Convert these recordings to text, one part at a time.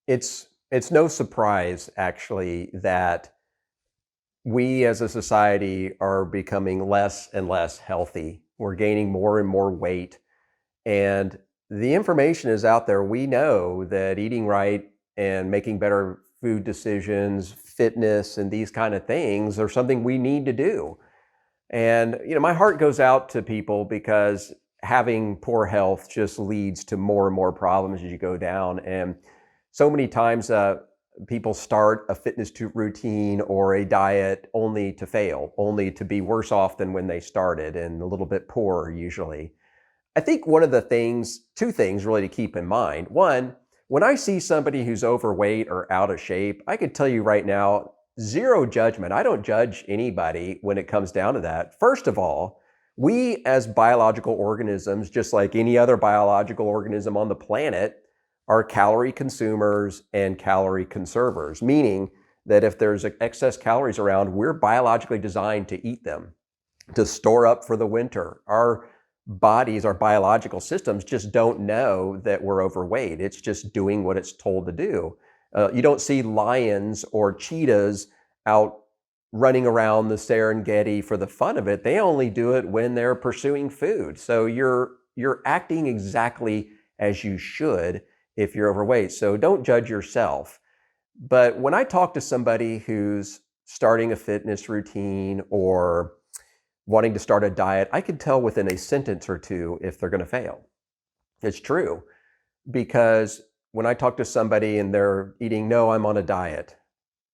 It's no surprise actually that we as a society are becoming less and less healthy. We're gaining more and more weight, and the information is out there. We know that eating right and making better food decisions, fitness, and these kind of things are something we need to do. And, my heart goes out to people because having poor health just leads to more and more problems as you go down. And so many times, people start a routine or a diet only to fail, only to be worse off than when they started and a little bit poorer usually. I think one of the things, two things really to keep in mind. One, when I see somebody who's overweight or out of shape, I can tell you right now, zero judgment. I don't judge anybody when it comes down to that. First of all, we as biological organisms, just like any other biological organism on the planet, are calorie consumers and calorie conservers, meaning that if there's excess calories around, we're biologically designed to eat them, to store up for the winter. Our bodies, our biological systems just don't know that we're overweight. It's just doing what it's told to do. You don't see lions or cheetahs out running around the Serengeti for the fun of it. They only do it when they're pursuing food. So you're acting exactly as you should if you're overweight. So don't judge yourself. But when I talk to somebody who's starting a fitness routine or wanting to start a diet, I can tell within a sentence or two if they're going to fail. It's true, because when I talk to somebody and they're eating, no, I'm on a diet,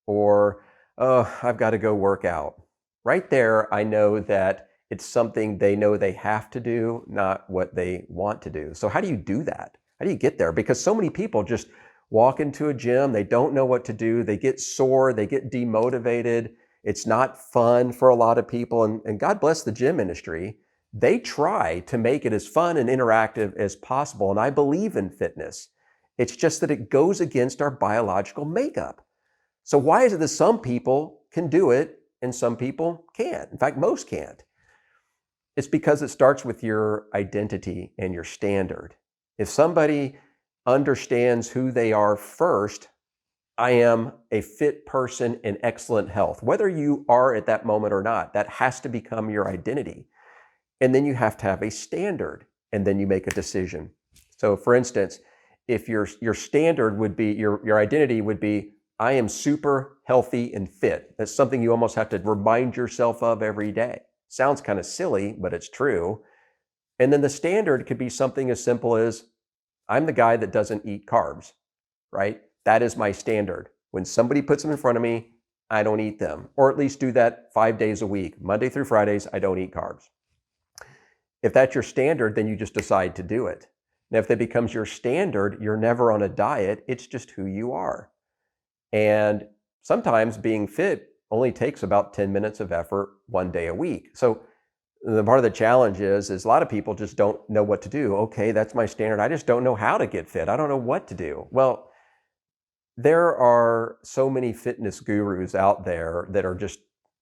or, oh, I've got to go work out. Right there, I know that it's something they know they have to do, not what they want to do. So how do you do that? How do you get there? Because so many people just walk into a gym, they don't know what to do, they get sore, they get demotivated. It's not fun for a lot of people, and God bless the gym industry. They try to make it as fun and interactive as possible, and I believe in fitness. It's just that it goes against our biological makeup. So why is it that some people can do it and some people can't? In fact, most can't. It's because it starts with your identity and your standard. If somebody understands who they are first, I am a fit person in excellent health. Whether you are at that moment or not, that has to become your identity. And then you have to have a standard, and then you make a decision. So for instance, if your standard would be, your identity would be, I am super healthy and fit. That's something you almost have to remind yourself of every day. Sounds kind of silly, but it's true. And then the standard could be something as simple as, I'm the guy that doesn't eat carbs, right? That is my standard. When somebody puts them in front of me, I don't eat them, or at least do that 5 days a week. Monday through Fridays, I don't eat carbs. If that's your standard, then you just decide to do it. Now, if that becomes your standard, you're never on a diet. It's just who you are. And sometimes being fit only takes about 10 minutes of effort 1 day a week. So the part of the challenge is a lot of people just don't know what to do. Okay, that's my standard. I just don't know how to get fit. I don't know what to do. Well, there are so many fitness gurus out there that are just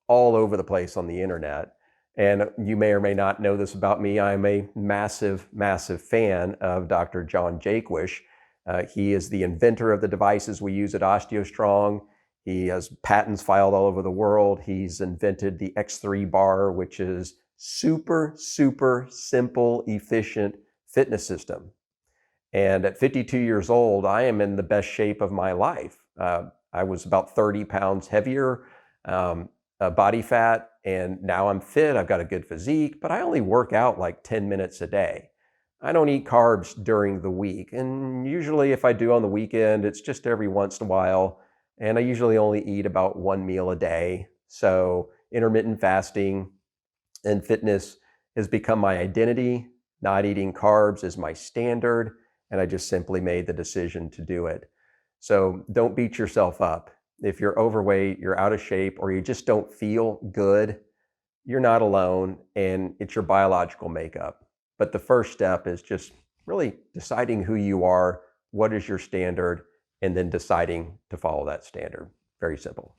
all over the place on the internet. And you may or may not know this about me. I'm a massive, massive fan of Dr. John Jaquish. He is the inventor of the devices we use at OsteoStrong. He has patents filed all over the world. He's invented the X3 bar, which is super, super simple, efficient fitness system. And at 52 years old, I am in the best shape of my life. I was about 30 pounds heavier, body fat, and now I'm fit. I've got a good physique, but I only work out like 10 minutes a day. I don't eat carbs during the week. And usually if I do on the weekend, it's just every once in a while. And I usually only eat about one meal a day. So intermittent fasting and fitness has become my identity. Not eating carbs is my standard. And I just simply made the decision to do it. So don't beat yourself up. If you're overweight, you're out of shape, or you just don't feel good, you're not alone, and it's your biological makeup. But the first step is just really deciding who you are, what is your standard, and then deciding to follow that standard. Very simple.